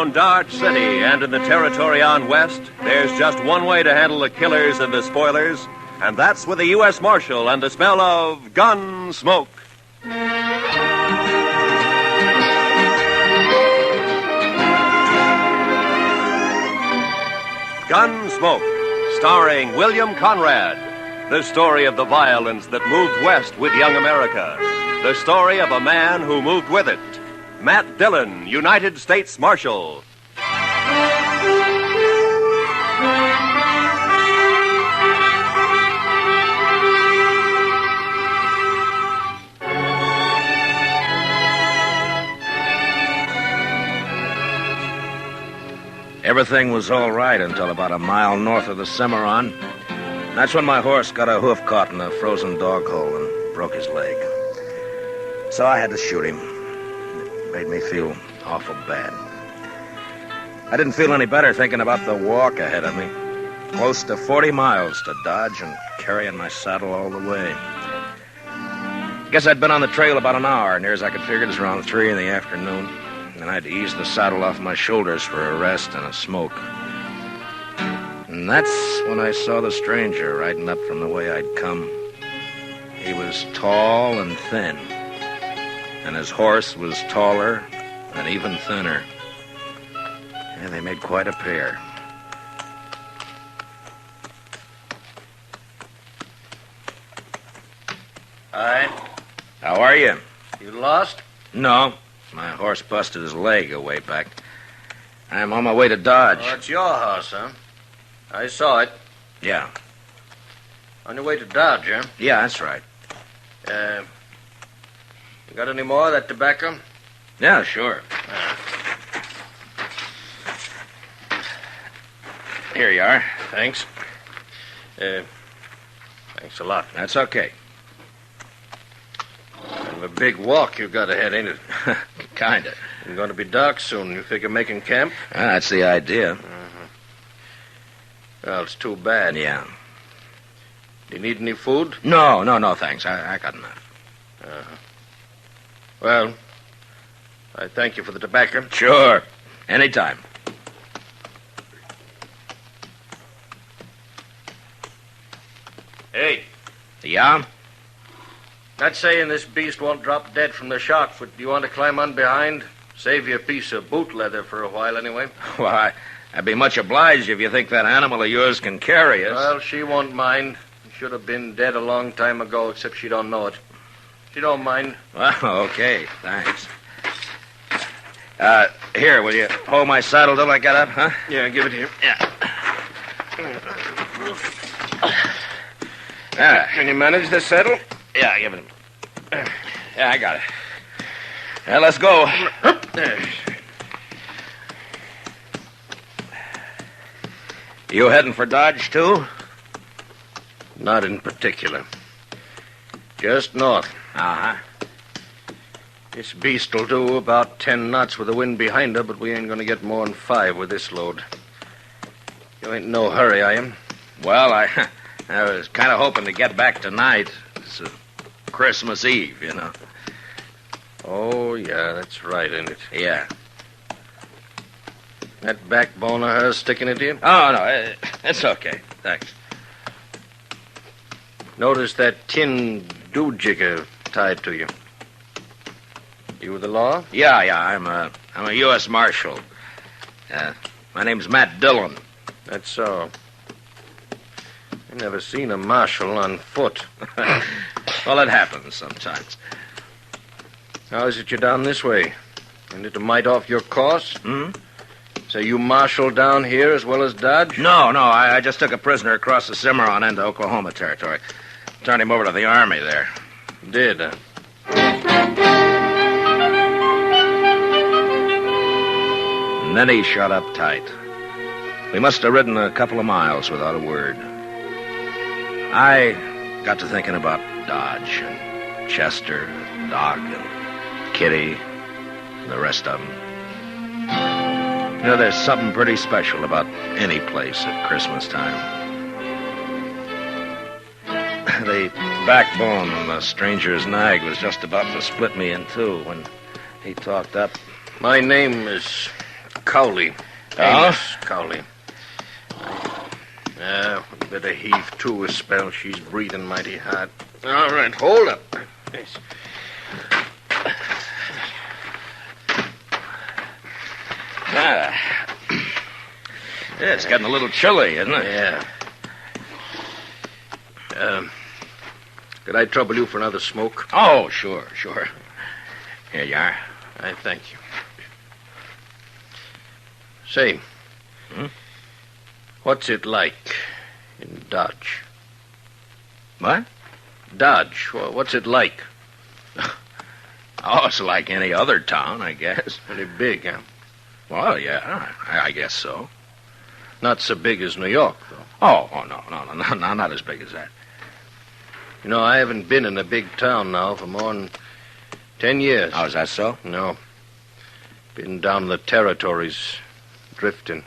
around Dodge City and in the territory on west, there's just one way to handle the killers and the spoilers, and that's with a U.S. Marshal and the smell of Gunsmoke. Gunsmoke, starring William Conrad. The story of the violence that moved west with young America. The story of a man who moved with it. Matt Dillon, United States Marshal. Everything was all right until about a mile north of the Cimarron. That's when my horse got a hoof caught in a frozen dog hole and broke his leg. So I had to shoot him. It made me feel awful bad. I didn't feel any better thinking about the walk ahead of me. Close to 40 miles to Dodge and carrying my saddle all the way. Guess I'd been on the trail about an hour. Near as I could figure, it was around 3 in the afternoon. And I had to ease the saddle off my shoulders for a rest and a smoke. And that's when I saw the stranger riding up from the way I'd come. He was tall and thin. And his horse was taller and even thinner. And they made quite a pair. Hi. How are you? You lost? No. My horse busted his leg away back. I'm on my way to Dodge. Oh, it's your house, huh? I saw it. Yeah. On your way to Dodge, huh? Yeah, that's right. You got any more of that tobacco? Yeah, sure. Here you are. Thanks. Thanks a lot. That's okay. Kind of a big walk you've got ahead, ain't it? Kinda. It's going to be dark soon. You figure making camp? That's the idea. Well, it's too bad. Yeah. Do you need any food? No, thanks. I got enough. Well, I thank you for the tobacco. Sure. Anytime. Hey. Yeah? Not saying this beast won't drop dead from the shock, but do you want to climb on behind? Save you a piece of boot leather for a while, anyway. Well, I'd be much obliged if you think that animal of yours can carry us. Well, she won't mind. She should have been dead a long time ago, except she don't know it. She don't mind. Well, okay. Thanks. Here, will you hold my saddle till I get up, huh? Yeah, give it here. Yeah. Can you manage this saddle? Yeah, give it to me. Yeah, I got it. Yeah, let's go. There. You heading for Dodge, too? Not in particular. Just north. Uh-huh. This beast'll do about 10 knots with the wind behind her, but we ain't gonna get more than 5 with this load. You ain't in no hurry, are you? Well, I was kind of hoping to get back tonight. It's Christmas Eve, you know. Oh, yeah, that's right, ain't it? Yeah. That backbone of hers sticking into you? Oh, no, it's okay. Thanks. Notice that tin doojigger tied to you. You with the law? Yeah, I'm a U.S. Marshal. My name's Matt Dillon. That's so. I never seen a marshal on foot. Well, it happens sometimes. How is it you're down this way? Ain't it a mite off your course? So you marshal down here as well as Dodge? No, I just took a prisoner across the Cimarron into Oklahoma territory. Turned him over to the Army there. Did, huh? And then he shut up tight. We must have ridden a couple of miles without a word. I got to thinking about Dodge and Chester, Doc, and Kitty, and the rest of them. You know, there's something pretty special about any place at Christmas time. The backbone on the stranger's nag was just about to split me in two when he talked up. My name is Cowley. Oh? Amos Cowley. We better heave to a spell. She's breathing mighty hard. All right, hold up. Yes. Yeah, it's getting a little chilly, isn't it? Yeah. Could I trouble you for another smoke? Oh, sure. Here you are. I thank you. Say, what's it like in Dodge? What? Dodge, what's it like? Oh, it's like any other town, I guess. Pretty big, huh? Well, yeah, I guess so. Not so big as New York, though. Oh, no, not as big as that. You know, I haven't been in a big town now for more than 10 years. Oh, is that so? No. Been down the territories, drifting.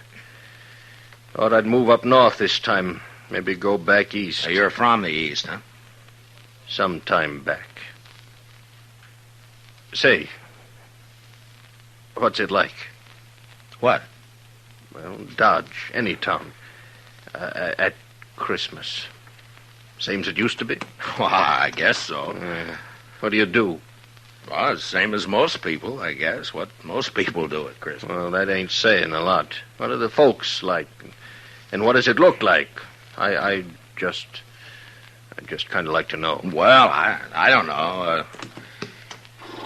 Thought I'd move up north this time. Maybe go back east. So you're from the east, huh? Some time back. Say, what's it like? What? Well, Dodge, any town. At Christmas. Same as it used to be? Well, I guess so. What do you do? Well, it's the same as most people, I guess. What most people do at Christmas. Well, that ain't saying a lot. What are the folks like? And what does it look like? I just kind of like to know. Well, I don't know.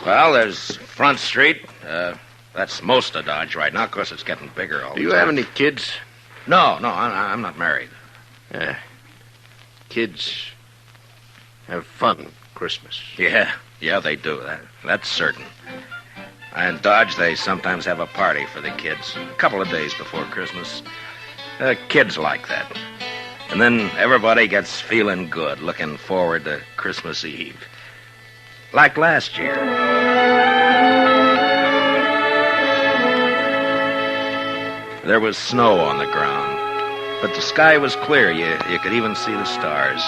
Well, there's Front Street. That's most of Dodge right now. Of course, it's getting bigger all the time. Do you have any kids? No, I'm not married. Kids have fun Christmas. Yeah, they do. That's certain. In Dodge, they sometimes have a party for the kids a couple of days before Christmas. Kids like that. And then everybody gets feeling good, looking forward to Christmas Eve. Like last year. There was snow on the ground, but the sky was clear. You could even see the stars.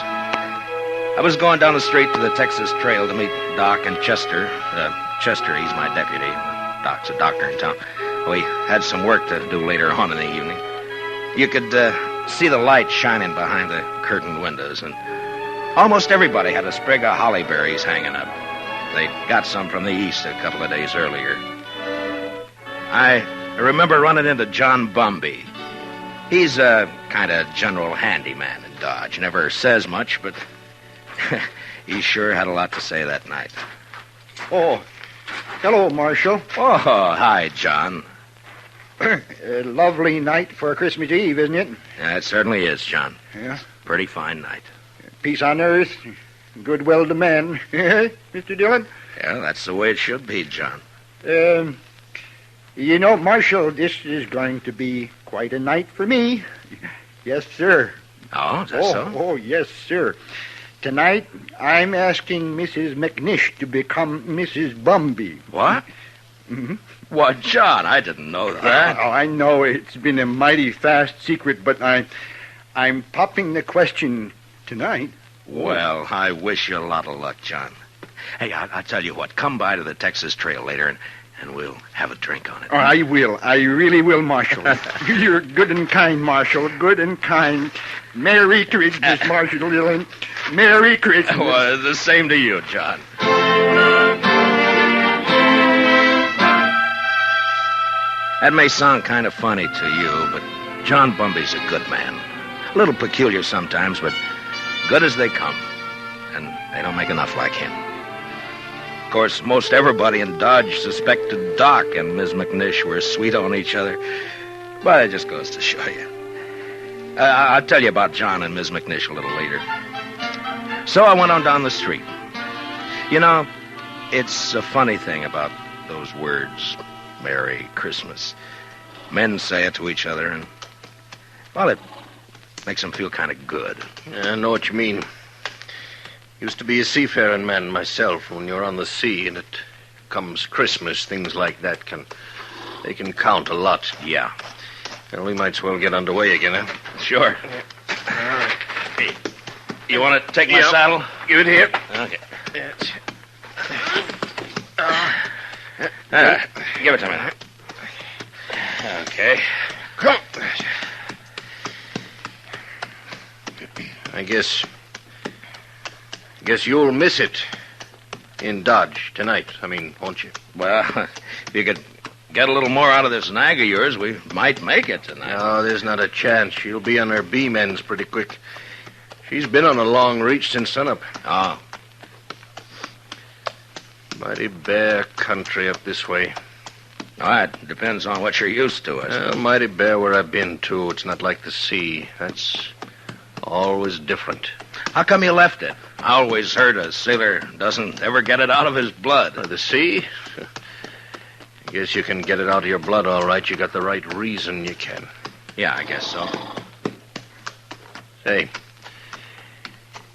I was going down the street to the Texas Trail to meet Doc and Chester. Chester, he's my deputy. Doc's a doctor in town. We had some work to do later on in the evening. You could see the light shining behind the curtained windows, and almost everybody had a sprig of holly berries hanging up. They got some from the east a couple of days earlier. I remember running into John Bumby. He's a kind of general handyman in Dodge. Never says much, but he sure had a lot to say that night. Oh, hello, Marshal. Oh, hi, John. A lovely night for Christmas Eve, isn't it? Yeah, it certainly is, John. Yeah. Pretty fine night. Peace on earth, goodwill to men. Mr. Dillon? Yeah, that's the way it should be, John. You know, Marshal, this is going to be quite a night for me. Yes, sir. Oh, is that so? Oh, yes, sir. Tonight, I'm asking Mrs. McNish to become Mrs. Bumby. What? Mm-hmm. Why, John, I didn't know that. Oh, I know it's been a mighty fast secret, but I'm popping the question tonight. Well, I wish you a lot of luck, John. Hey, I'll tell you what. Come by to the Texas Trail later, and we'll have a drink on it. Oh, I will. I really will, Marshal. You're good and kind, Marshal. Good and kind. Merry Christmas, Marshal Dillon. Merry Christmas. Well, the same to you, John. That may sound kind of funny to you, but John Bumby's a good man. A little peculiar sometimes, but good as they come. And they don't make enough like him. Of course, most everybody in Dodge suspected Doc and Ms. McNish were sweet on each other. But it just goes to show you. I'll tell you about John and Ms. McNish a little later. So I went on down the street. You know, it's a funny thing about those words, Merry Christmas. Men say it to each other, and, well, it makes them feel kind of good. I know what you mean. Used to be a seafaring man myself. When you're on the sea and it comes Christmas, things like that can count a lot. Yeah. Well, we might as well get underway again, huh? Sure. All right. Hey, you want to take my saddle? Give it here. Okay. That's... Give it to me. Okay. Come. I guess you'll miss it in Dodge tonight. Won't you? Well, if you could get a little more out of this nag of yours, we might make it tonight. No, there's not a chance. She'll be on her beam ends pretty quick. She's been on a long reach since sunup. Oh. Mighty bare country up this way. All right, depends on what you're used to, I suppose. Well, mighty bare where I've been, too. It's not like the sea. That's always different. How come you left it? I always heard a sailor doesn't ever get it out of his blood. The sea? I guess you can get it out of your blood, all right. You got the right reason you can. Yeah, I guess so. Hey,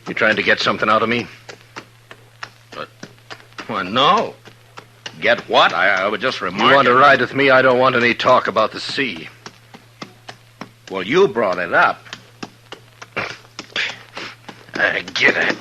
you trying to get something out of me? Well, no. Get what? I would just remark. You want to ride with me? I don't want any talk about the sea. Well, you brought it up. Get it.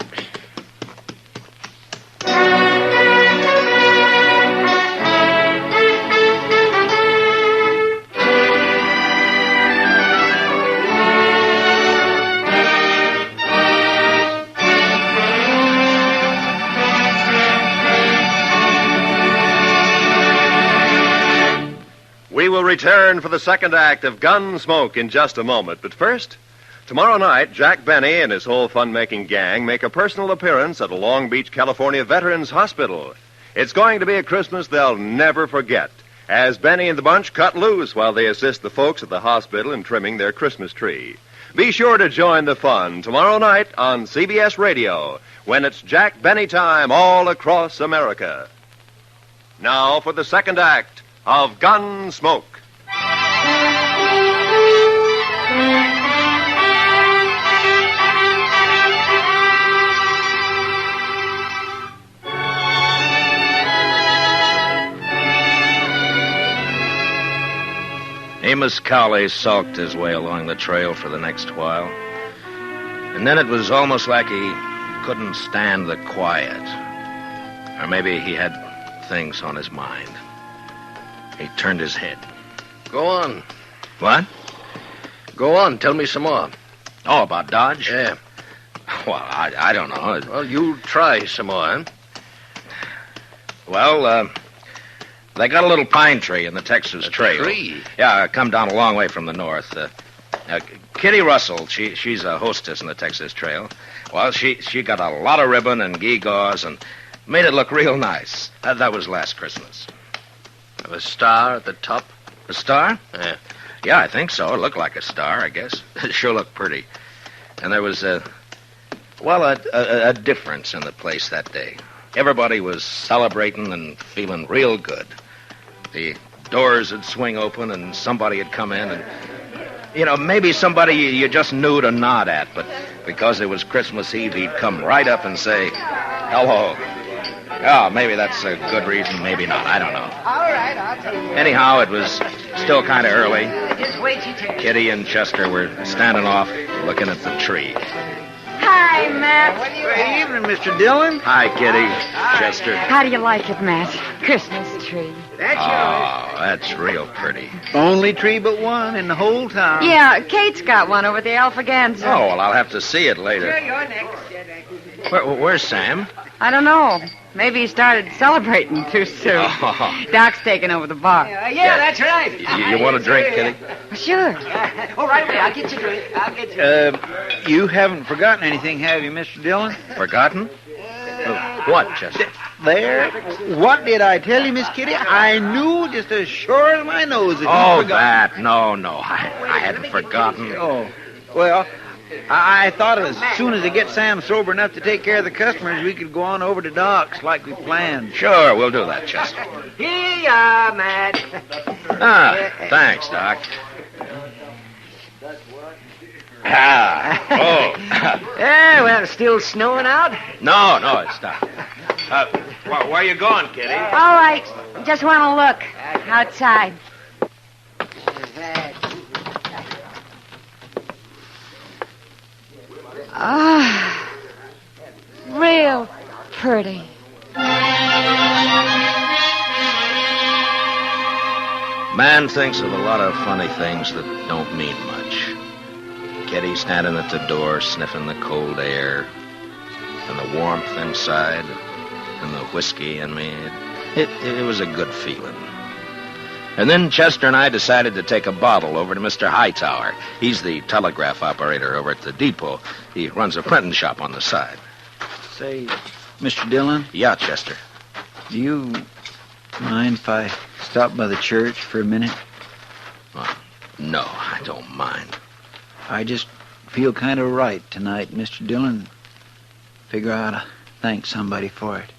We will return for the second act of Gunsmoke in just a moment. But first, tomorrow night, Jack Benny and his whole fun-making gang make a personal appearance at a Long Beach, California Veterans Hospital. It's going to be a Christmas they'll never forget, as Benny and the bunch cut loose while they assist the folks at the hospital in trimming their Christmas tree. Be sure to join the fun tomorrow night on CBS Radio, when it's Jack Benny time all across America. Now for the second act of Gunsmoke. Amos Cowley sulked his way along the trail for the next while. And then it was almost like he couldn't stand the quiet. Or maybe he had things on his mind. He turned his head. Go on. What? Go on. Tell me some more. Oh, about Dodge? Yeah. Well, I don't know. Well, you try some more, huh? Well, they got a little pine tree in the Texas Trail. Tree? Yeah, come down a long way from the north. Kitty Russell, she's a hostess in the Texas Trail. Well, she got a lot of ribbon and gewgaws and made it look real nice. That was last Christmas. A star at the top? A star? Yeah. Yeah, I think so. It looked like a star, I guess. It sure looked pretty. And there was a difference in the place that day. Everybody was celebrating and feeling real good. The doors would swing open and somebody would come in and, maybe somebody you just knew to nod at, but because it was Christmas Eve, he'd come right up and say, hello. Oh, maybe that's a good reason, maybe not. I don't know. All right, I'll tell you. Anyhow, it was still kind of early. Just wait till you take it. Kitty and Chester were standing off looking at the tree. Hi, Matt. Good evening, Mr. Dillon. Hi, Kitty. Chester. How do you like it, Matt? Christmas tree. That's Oh, that's real pretty. Only tree but one in the whole town. Yeah, Kate's got one over the Alfaganza. Oh, well, I'll have to see it later. yours. You're next. Where's Sam? I don't know. Maybe he started celebrating too soon. Oh. Doc's taking over the bar. Yeah, that's right. You want a drink, Kitty? Sure. Oh, right away. I'll get you a drink. I'll get you. You haven't forgotten anything, have you, Mr. Dillon? Forgotten? What, Chester? There. What did I tell you, Miss Kitty? I knew just as sure as my nose that you forgot. That. No. I hadn't forgotten. Oh, well, I thought as soon as I get Sam sober enough to take care of the customers, we could go on over to Doc's like we planned. Sure, we'll do that, Chester. Here you are, Matt. Thanks, Doc. Yeah, well, it's still snowing out. No, it's not. Where are you going, Kitty? All right. Just want to look outside. Real pretty. Man thinks of a lot of funny things that don't mean much. Kitty standing at the door, sniffing the cold air, and the warmth inside, and the whiskey in me. It was a good feeling. And then Chester and I decided to take a bottle over to Mr. Hightower. He's the telegraph operator over at the depot. He runs a printing shop on the side. Say, Mr. Dillon? Yeah, Chester. Do you mind if I stop by the church for a minute? Well, no, I don't mind. I just feel kind of right tonight, Mr. Dillon. Figure I ought to thank somebody for it.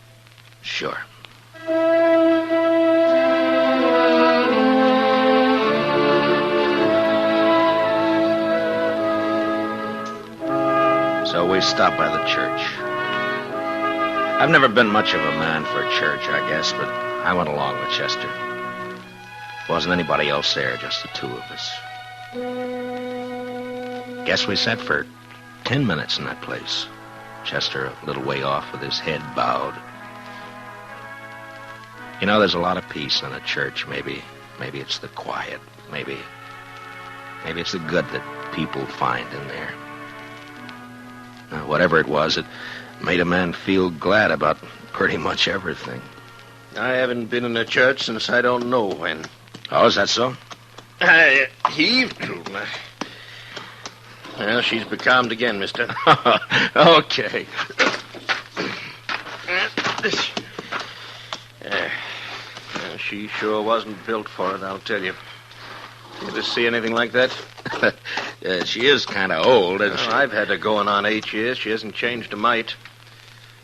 Sure. So we stopped by the church. I've never been much of a man for church, I guess, but I went along with Chester. Wasn't anybody else there, just the two of us. Guess we sat for 10 minutes in that place. Chester a little way off with his head bowed. You know, there's a lot of peace in a church. Maybe it's the quiet. Maybe it's the good that people find in there. Whatever it was, it made a man feel glad about pretty much everything. I haven't been in a church since I don't know when. Oh, is that so? I heaved to. Well, she's becalmed again, mister. Okay. She sure wasn't built for it, I'll tell you. You ever see anything like that? She is kind of old, isn't she? I've had her going on 8 years. She hasn't changed a mite.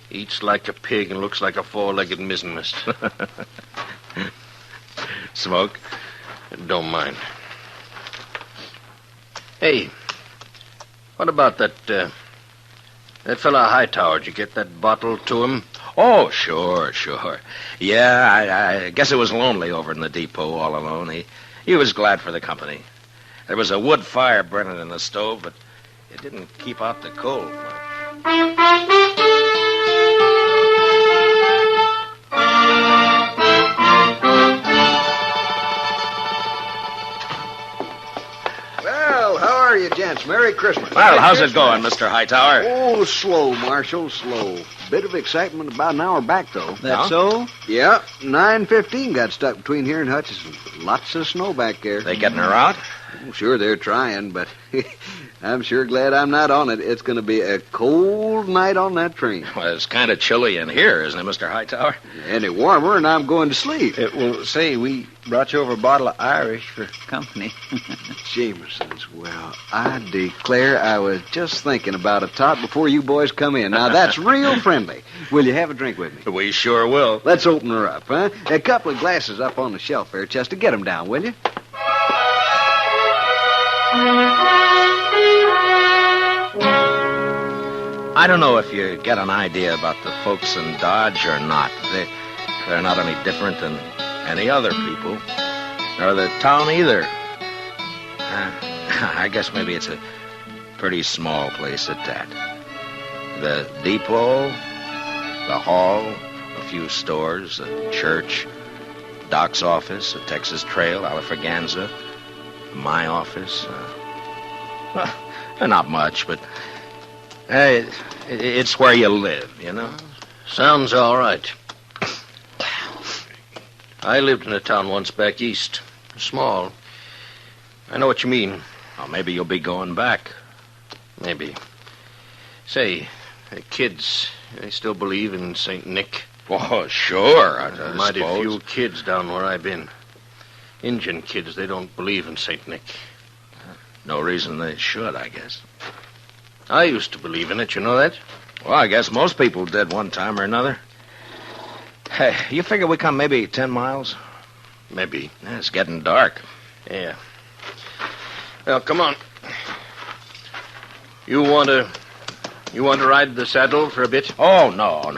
Eats like a pig and looks like a four-legged mizzenmast. Smoke? Don't mind. Hey, what about that fella Hightower? Did you get that bottle to him? Oh, sure. Yeah, I guess it was lonely over in the depot all alone. He was glad for the company. There was a wood fire burning in the stove, but it didn't keep out the cold much. Well, how are you, gents? Merry Christmas. Well, how's it going, Mr. Hightower? Oh, slow, Marshal, slow. Bit of excitement about an hour back, though. That so? Yeah, 9:15 got stuck between here and Hutchinson. Lots of snow back there. They getting her out? Oh, sure, they're trying, but I'm sure glad I'm not on it. It's going to be a cold night on that train. Well, it's kind of chilly in here, isn't it, Mr. Hightower? Any warmer, and I'm going to sleep. Well, say, we brought you over a bottle of Irish for company. Jameson's. Well, I declare I was just thinking about a tot before you boys come in. Now, that's real friendly. Will you have a drink with me? We sure will. Let's open her up, huh? A couple of glasses up on the shelf there, Chester. Get them down, will you? I don't know if you get an idea about the folks in Dodge or not. They're not any different than any other people, nor the town either. I guess maybe it's a pretty small place at that. The depot, the hall, a few stores, a church, Doc's office, a Texas Trail, Alafraganza, my office. Not much, but it's where you live, you know? Sounds all right. I lived in a town once back east. Small. I know what you mean. Well, maybe you'll be going back. Maybe. Say, the kids, they still believe in St. Nick? Oh, sure, I Mighty suppose. few kids down where I've been. Injun kids, they don't believe in St. Nick. No reason they should, I guess. I used to believe in it, you know that? Well, I guess most people did one time or another. Hey, you figure we come maybe 10 miles? Maybe. Yeah, it's getting dark. Yeah. Well, come on. You want to ride the saddle for a bit? Oh, no.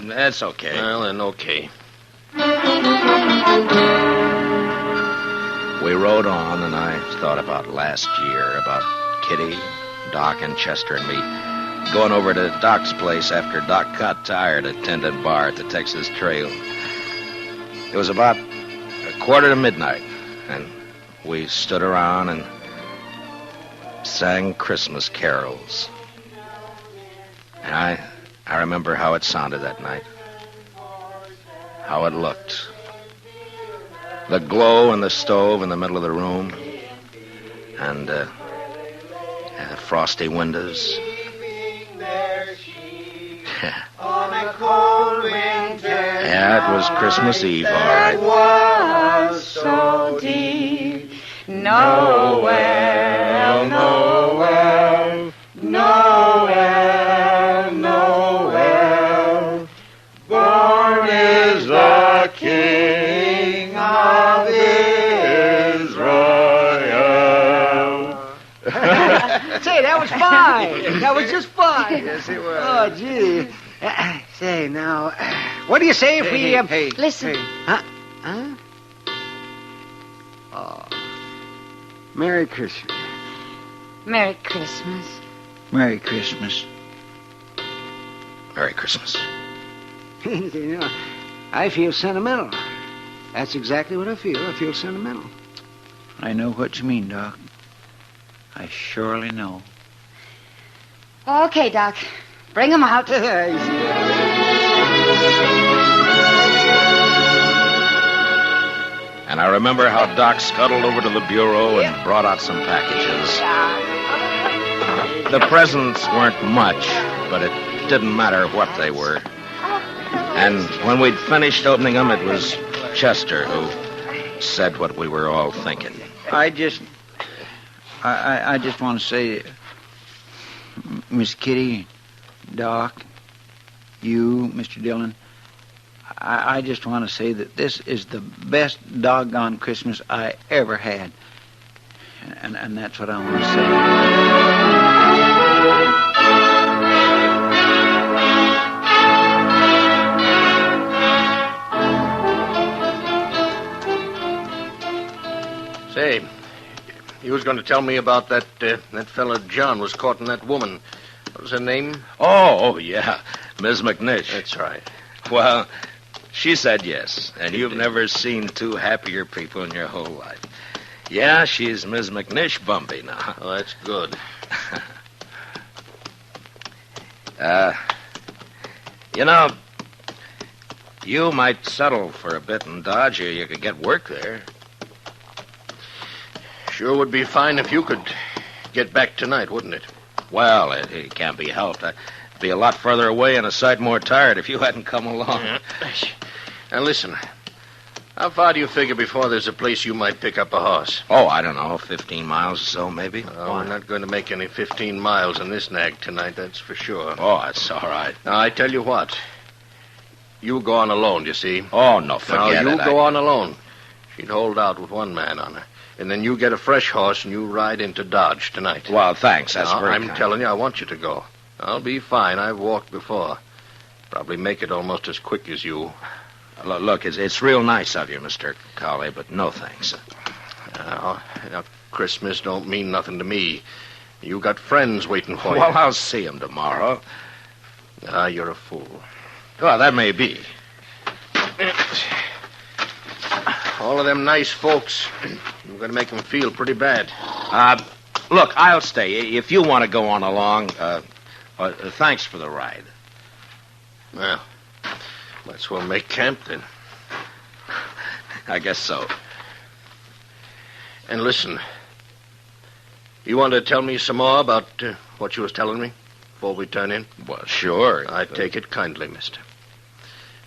That's okay. Well, then, okay. We rode on, and I thought about last year, about Kitty, Doc, and Chester and me going over to Doc's place after Doc got tired at Tended Bar at the Texas Trail. It was about a quarter to midnight, and we stood around and sang Christmas carols. And I remember how it sounded that night, how it looked. The glow in the stove in the middle of the room, and the frosty windows. On a cold winter Yeah, it was Christmas Eve, all right. was so deep. Noel, Noel, Noel, Noel. Born is the King of Israel. Say, that was fine. That was just fine. Yes, it was. Oh, gee. Say, now, what do you say if we... Listen. Huh? Oh. Merry Christmas. Merry Christmas. Merry Christmas. Merry Christmas. You know, I feel sentimental. That's exactly what I feel. I feel sentimental. I know what you mean, Doc. I surely know. Okay, Doc. Bring 'em out. And I remember how Doc scuttled over to the bureau and brought out some packages. The presents weren't much, but it didn't matter what they were. And when we'd finished opening them, it was Chester who said what we were all thinking. I just want to say, Miss Kitty, Doc, you, Mr. Dillon, I just want to say that this is the best doggone Christmas I ever had. And that's what I want to say. Say, you was going to tell me about that fella John was courting that woman. What was her name? Oh, yeah, Ms. McNish. That's right. Well, she said yes, and you've never seen two happier people in your whole life. Yeah, she's Ms. McNish Bumby now. Oh, that's good. You know, you might settle for a bit in Dodge, or you could get work there. Sure would be fine if you could get back tonight, wouldn't it? Well, it can't be helped. I'd be a lot further away and a sight more tired if you hadn't come along. Yeah. Now, listen. How far do you figure before there's a place you might pick up a horse? Oh, I don't know, 15 miles or so, maybe. Oh, we're not going to make any 15 miles in this nag tonight, that's for sure. Oh, that's all right. Now, I tell you what. You go on alone, you see. Oh, no, forget now, it. you go on alone. She'd hold out with one man on her. And then you get a fresh horse and you ride into Dodge tonight. Well, thanks. That's now, very I'm kind. telling you, I want you to go. I'll be fine. I've walked before. Probably make it almost as quick as you. Look, it's real nice of you, Mr. Colley, but no thanks. Now, Christmas don't mean nothing to me. You got friends waiting for you. Well, I'll see him tomorrow. You're a fool. Well, that may be. All of them nice folks. You're going to make them feel pretty bad. Look, I'll stay. If you want to go on along, thanks for the ride. Well, might as well make camp then. I guess so. And listen, you want to tell me some more about what you was telling me before we turn in? Well, sure. I take it kindly, mister.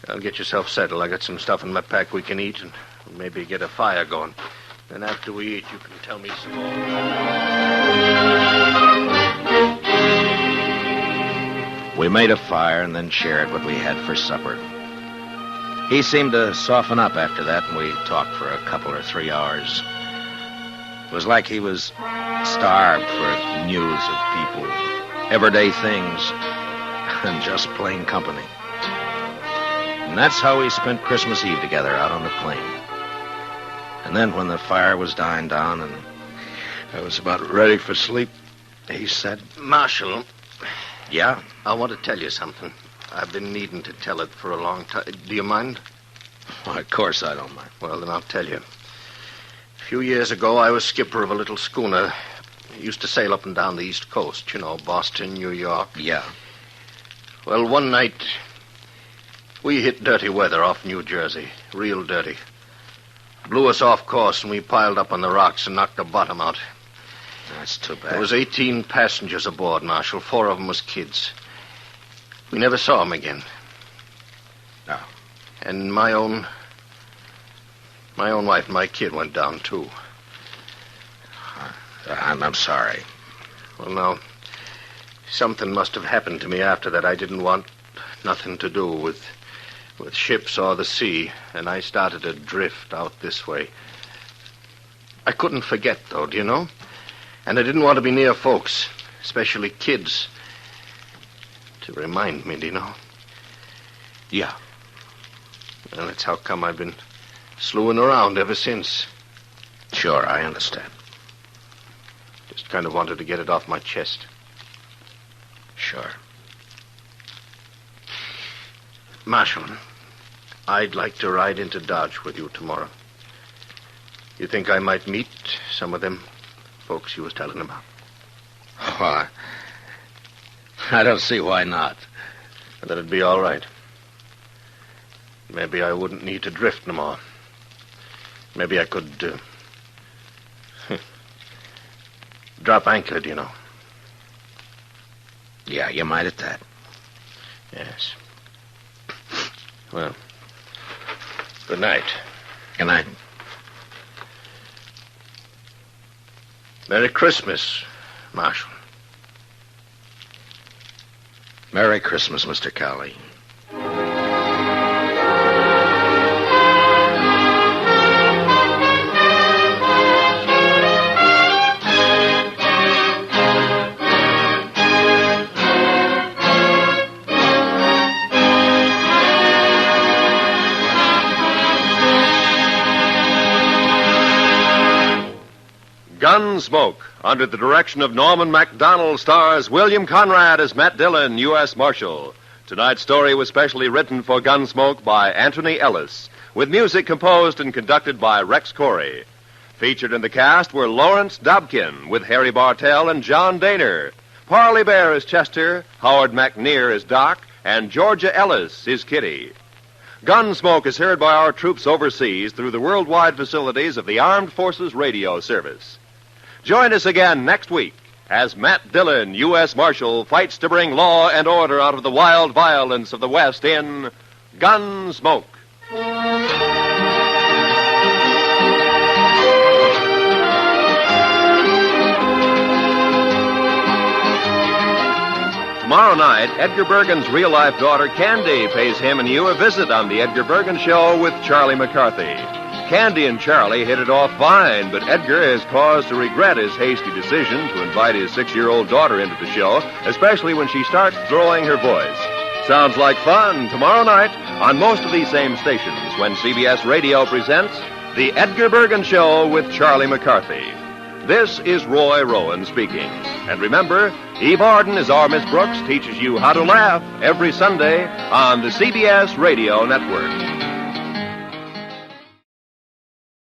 I'll get yourself settled. I got some stuff in my pack we can eat and maybe get a fire going. Then after we eat, you can tell me some more. We made a fire and then shared what we had for supper. He seemed to soften up after that, and we talked for a couple or 3 hours. It was like he was starved for news of people, everyday things, and just plain company. And that's how we spent Christmas Eve together out on the plain. And then when the fire was dying down and I was about ready for sleep, he said, Marshal. Yeah? I want to tell you something. I've been needing to tell it for a long time. Do you mind? Why, of course I don't mind. Well, then I'll tell you. A few years ago, I was skipper of a little schooner. It used to sail up and down the East Coast, Boston, New York. Yeah. Well, one night, we hit dirty weather off New Jersey. Real dirty. Blew us off course, and we piled up on the rocks and knocked the bottom out. That's too bad. There was 18 passengers aboard, Marshal. 4 of them was kids. We never saw them again. No. And my own wife and my kid went down, too. I'm sorry. Well, now, something must have happened to me after that. I didn't want nothing to do with ships or the sea, and I started to drift out this way. I couldn't forget, though, do you know? And I didn't want to be near folks, especially kids, to remind me, do you know? Yeah. Well, that's how come I've been slewing around ever since. Sure, I understand. Just kind of wanted to get it off my chest. Sure. Marshal, I'd like to ride into Dodge with you tomorrow. You think I might meet some of them folks you was telling about? Why? I don't see why not. That'd be all right. Maybe I wouldn't need to drift no more. Maybe I could, drop anchor, do you know? Yeah, you might at that. Yes. Well, good night. Good night. Merry Christmas, Marshal. Merry Christmas, Mr. Cowley. Gunsmoke, under the direction of Norman MacDonald, stars William Conrad as Matt Dillon, U.S. Marshal. Tonight's story was specially written for Gunsmoke by Anthony Ellis, with music composed and conducted by Rex Corey. Featured in the cast were Lawrence Dobkin, with Harry Bartell and John Daner. Parley Bear as Chester, Howard McNear as Doc, and Georgia Ellis is Kitty. Gunsmoke is heard by our troops overseas through the worldwide facilities of the Armed Forces Radio Service. Join us again next week as Matt Dillon, U.S. Marshal, fights to bring law and order out of the wild violence of the West in Gunsmoke. Tomorrow night, Edgar Bergen's real-life daughter, Candy, pays him and you a visit on The Edgar Bergen Show with Charlie McCarthy. Candy and Charlie hit it off fine, but Edgar has cause to regret his hasty decision to invite his 6-year-old daughter into the show, especially when she starts throwing her voice. Sounds like fun tomorrow night on most of these same stations when CBS Radio presents The Edgar Bergen Show with Charlie McCarthy. This is Roy Rowan speaking. And remember, Eve Arden, as our Miss Brooks, teaches you how to laugh every Sunday on the CBS Radio Network.